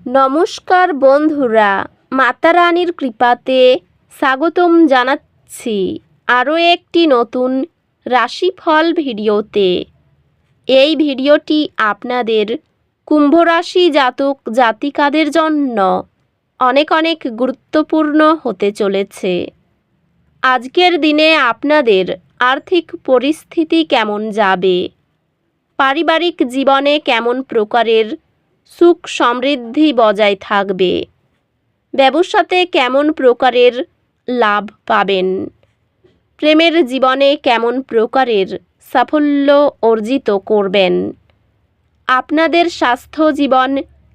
নমস্কার বন্ধুরা, মাতা রানীর কৃপাতে স্বাগতম জানাচ্ছি আরও একটি নতুন রাশিফল ভিডিওতে। এই ভিডিওটি আপনাদের কুম্ভ রাশি জাতক জাতিকাদের জন্য অনেক অনেক গুরুত্বপূর্ণ হতে চলেছে। আজকের দিনে আপনাদের আর্থিক পরিস্থিতি কেমন যাবে, পারিবারিক জীবনে কেমন প্রকারের সুখ সমৃদ্ধি বজায় থাকবে, ব্যবসাতে কেমন প্রকারের লাভ পাবেন, প্রেমের জীবনে কেমন প্রকারের সাফল্য অর্জিত করবেন, আপনাদের স্বাস্থ্য জীবন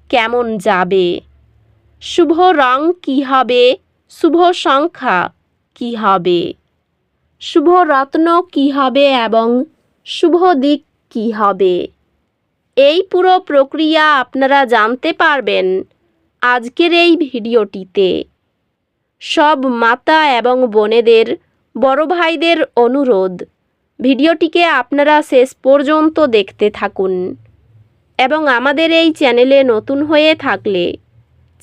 কেমন যাবে, শুভ রং কী হবে, শুভ সংখ্যা কী হবে, শুভ রত্ন কী হবে এবং শুভ দিক কী হবে, এই পুরো প্রক্রিয়া আপনারা জানতে পারবেন আজকের এই ভিডিওটিতে। সব মাতা এবং বোনেদের, বড় ভাইদের অনুরোধ, ভিডিওটিকে আপনারা শেষ পর্যন্ত দেখতে থাকুন এবং আমাদের এই চ্যানেলে নতুন হয়ে থাকলে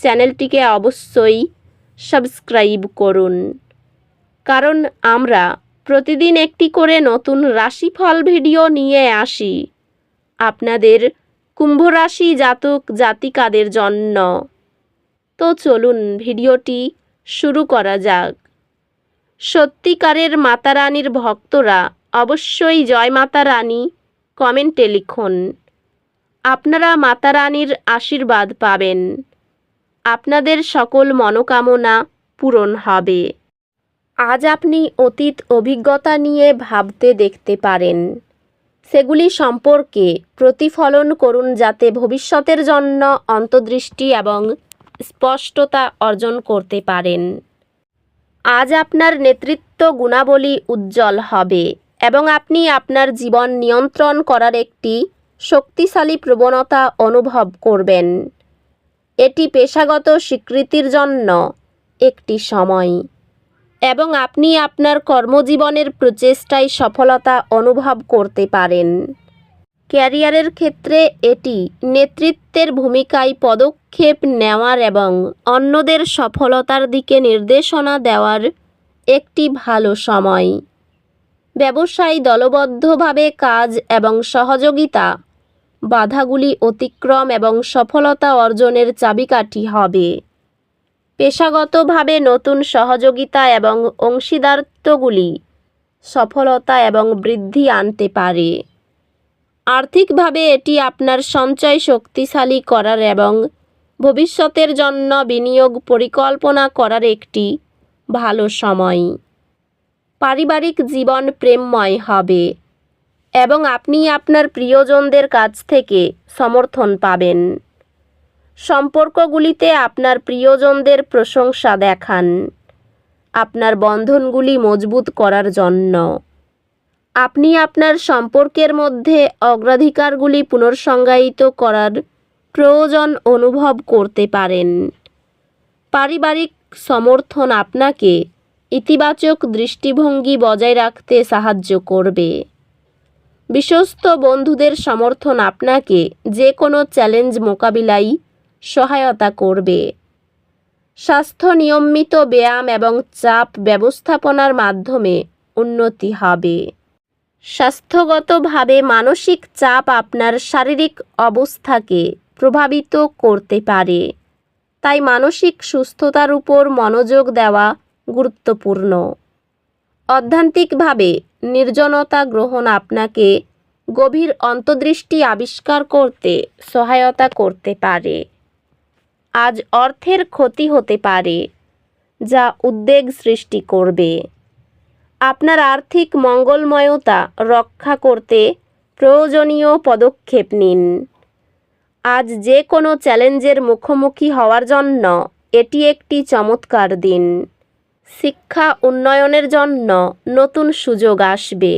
চ্যানেলটিকে অবশ্যই সাবস্ক্রাইব করুন, কারণ আমরা প্রতিদিন একটি করে নতুন রাশিফল ভিডিও নিয়ে আসি আপনাদের কুম্ভ রাশি জাতক জাতিকাদের জন্য। তো চলুন ভিডিওটি শুরু করা যাক। সত্যিকারের মাতা রানীর ভক্তরা অবশ্যই জয় মাতা রানী কমেন্টে লিখুন। আপনারা মাতা রানীর আশীর্বাদ পাবেন, আপনাদের সকল মনোকামনা পূরণ হবে। আজ আপনি অতীত অভিজ্ঞতা নিয়ে ভাবতে দেখতে পারেন, সেগুলি সম্পর্কে প্রতিফলন করুন যাতে ভবিষ্যতের জন্য অন্তর্দৃষ্টি এবং স্পষ্টতা অর্জন করতে পারেন। আজ আপনার নেতৃত্ব গুণাবলী উজ্জ্বল হবে এবং আপনি আপনার জীবন নিয়ন্ত্রণ করার একটি শক্তিশালী প্রবণতা অনুভব করবেন। এটি পেশাগত স্বীকৃতির জন্য একটি সময় এবং আপনি আপনার কর্মজীবনের প্রচেষ্টায় সফলতা অনুভব করতে পারেন। ক্যারিয়ারের ক্ষেত্রে এটি নেতৃত্বের ভূমিকায় পদক্ষেপ নেওয়ার এবং অন্যদের সফলতার দিকে নির্দেশনা দেওয়ার একটি ভালো সময়। ব্যবসায় দলবদ্ধভাবে কাজ এবং সহযোগিতা বাধাগুলি অতিক্রম এবং সফলতা অর্জনের চাবিকাঠি হবে। পেশাগতভাবে নতুন সহযোগিতা এবং অংশীদারত্বগুলি সফলতা এবং বৃদ্ধি আনতে পারে। আর্থিকভাবে এটি আপনার সঞ্চয় শক্তিশালী করার এবং ভবিষ্যতের জন্য বিনিয়োগ পরিকল্পনা করার একটি ভালো সময়। পারিবারিক জীবন প্রেমময় হবে এবং আপনি আপনার প্রিয়জনদের কাছ থেকে সমর্থন পাবেন। সম্পর্কগুলিতে আপনার প্রিয়জনদের প্রশংসা দেখান আপনার বন্ধনগুলি মজবুত করার জন্য। আপনি আপনার সম্পর্কের মধ্যে অগ্রাধিকারগুলি পুনর্সংজ্ঞায়িত করার প্রয়োজন অনুভব করতে পারেন। পারিবারিক সমর্থন আপনাকে ইতিবাচক দৃষ্টিভঙ্গি বজায় রাখতে সাহায্য করবে। বিশ্বস্ত বন্ধুদের সমর্থন আপনাকে যে কোনো চ্যালেঞ্জ মোকাবিলায় সহায়তা করবে। স্বাস্থ্য নিয়মিত ব্যায়াম এবং চাপ ব্যবস্থাপনার মাধ্যমে উন্নতি হবে। স্বাস্থ্যগতভাবে মানসিক চাপ আপনার শারীরিক অবস্থাকে প্রভাবিত করতে পারে, তাই মানসিক সুস্থতার উপর মনোযোগ দেওয়া গুরুত্বপূর্ণ। অধ্যাত্মিকভাবে নির্জনতা গ্রহণ আপনাকে গভীর অন্তর্দৃষ্টি আবিষ্কার করতে সহায়তা করতে পারে। আজ অর্থের ক্ষতি হতে পারে, যা উদ্বেগ সৃষ্টি করবে। আপনার আর্থিক মঙ্গলময়তা রক্ষা করতে প্রয়োজনীয় পদক্ষেপ নিন। আজ যে কোনো চ্যালেঞ্জের মুখোমুখি হওয়ার জন্য এটি একটি চমৎকার দিন। শিক্ষা উন্নয়নের জন্য নতুন সুযোগ আসবে,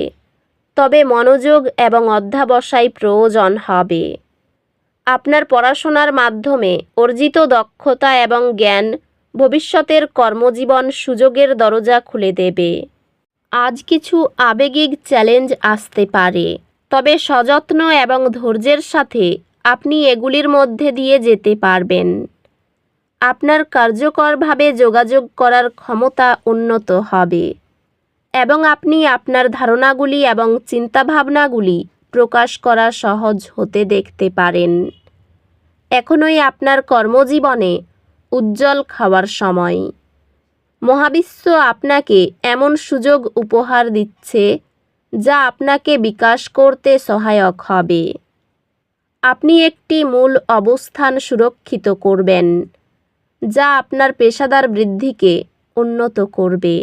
তবে মনোযোগ এবং অধ্যবসায় প্রয়োজন হবে। আপনার পড়াশোনার মাধ্যমে অর্জিত দক্ষতা এবং জ্ঞান ভবিষ্যতের কর্মজীবন সুযোগের দরজা খুলে দেবে। আজ কিছু আবেগিক চ্যালেঞ্জ আসতে পারে, তবে সযত্ন এবং ধৈর্যের সাথে আপনি এগুলির মধ্যে দিয়ে যেতে পারবেন। আপনার কার্যকরভাবে যোগাযোগ করার ক্ষমতা উন্নত হবে এবং আপনি আপনার ধারণাগুলি এবং চিন্তাভাবনাগুলি প্রকাশ করা সহজ হতে দেখতে পারেন। এখনই আপনার কর্মজীবনে উজ্জ্বল খাওয়ার সময়। মহাবিশ্ব আপনাকে এমন সুযোগ উপহার দিচ্ছে যা আপনাকে বিকাশ করতে সহায়ক হবে। আপনি একটি মূল অবস্থান সুরক্ষিত করবেন যা আপনার পেশাদার বৃদ্ধিকে উন্নত করবে।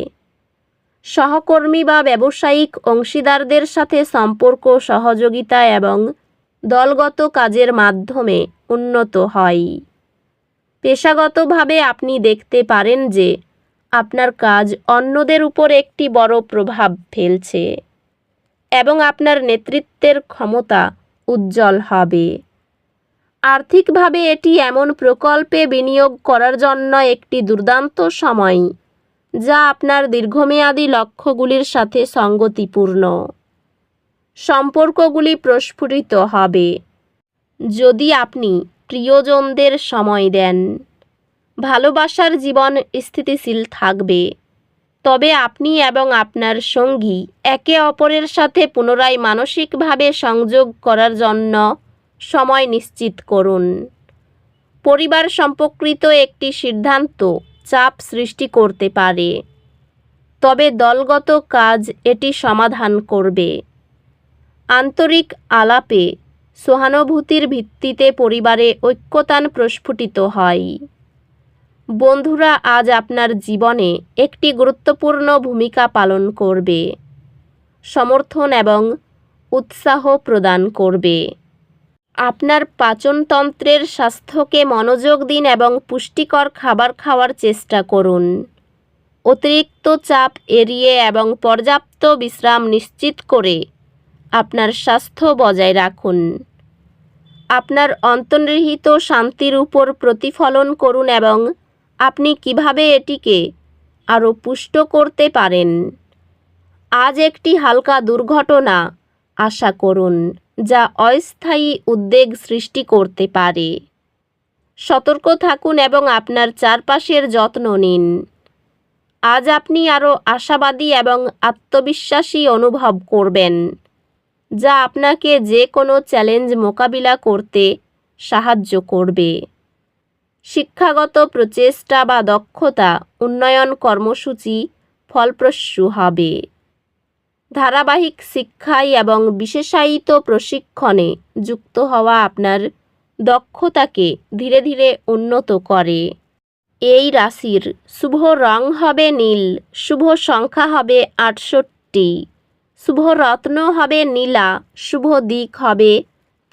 সহকর্মী বা ব্যবসায়িক অংশীদারদের সাথে সম্পর্ক সহযোগিতা এবং দলগত কাজের মাধ্যমে উন্নত হয়। পেশাগতভাবে আপনি দেখতে পারেন যে আপনার কাজ অন্যদের উপর একটি বড় প্রভাব ফেলছে এবং আপনার নেতৃত্বের ক্ষমতা উজ্জ্বল হবে। আর্থিকভাবে এটি এমন প্রকল্পে বিনিয়োগ করার জন্য একটি দুর্দান্ত সময় যা আপনার দীর্ঘমেয়াদী লক্ষ্যগুলির সাথে সঙ্গতিপূর্ণ। সম্পর্কগুলি প্রস্ফুটিত হবে যদি আপনি প্রিয়জনদের সময় দেন। ভালোবাসার জীবন স্থিতিশীল থাকবে, তবে আপনি এবং আপনার সঙ্গী একে অপরের সাথে পুনরায় মানসিকভাবে সংযোগ করার জন্য সময় নিশ্চিত করুন। পরিবার সম্পর্কিত একটি সিদ্ধান্ত চাপ সৃষ্টি করতে পারে, তবে দলগত কাজ এটি সমাধান করবে। আন্তরিক আলাপে সহানুভূতির ভিত্তিতে পরিবারে ঐক্যতান প্রস্ফুটিত হয়। বন্ধুরা আজ আপনার জীবনে একটি গুরুত্বপূর্ণ ভূমিকা পালন করবে, সমর্থন এবং উৎসাহ প্রদান করবে। আপনার পাচনতন্ত্রের স্বাস্থ্যকে মনোযোগ দিন এবং পুষ্টিকর খাবার খাওয়ার চেষ্টা করুন। অতিরিক্ত চাপ এড়িয়ে এবং পর্যাপ্ত বিশ্রাম নিশ্চিত করে আপনার স্বাস্থ্য বজায় রাখুন। আপনার অন্তর্নিহিত শান্তির উপর প্রতিফলন করুন এবং আপনি কিভাবে এটিকে আরও পুষ্ট করতে পারেন। আজ একটি হালকা দুর্ঘটনা আশা করুন যা অস্থায়ী উদ্বেগ সৃষ্টি করতে পারে। সতর্ক থাকুন এবং আপনার চারপাশের যত্ন নিন। আজ আপনি আরও আশাবাদী এবং আত্মবিশ্বাসী অনুভব করবেন, যা আপনাকে যে কোনো চ্যালেঞ্জ মোকাবিলা করতে সাহায্য করবে। শিক্ষাগত প্রচেষ্টা বা দক্ষতা উন্নয়ন কর্মসূচি ফলপ্রসূ হবে। ধারাবাহিক শিক্ষায় এবং বিশেষায়িত প্রশিক্ষণে যুক্ত হওয়া আপনার দক্ষতাকে ধীরে ধীরে উন্নত করে। এই রাশির শুভ রং হবে নীল, শুভ সংখ্যা হবে 68, শুভ রত্ন হবে নীলা, শুভ দিক হবে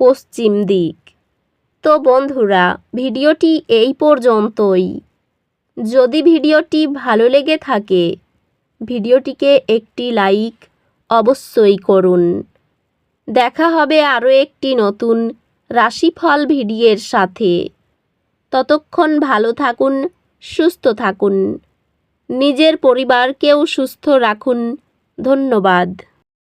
পশ্চিম দিক। তো বন্ধুরা, ভিডিওটি এই পর্যন্তই। যদি ভিডিওটি ভালো লেগে থাকে ভিডিওটিকে একটি লাইক অবশ্যই করুন। দেখা হবে আরও একটি নতুন রাশিফল ভিডিওর সাথে। ততক্ষণ ভালো থাকুন, সুস্থ থাকুন, নিজের পরিবারকেও সুস্থ রাখুন। ধন্যবাদ।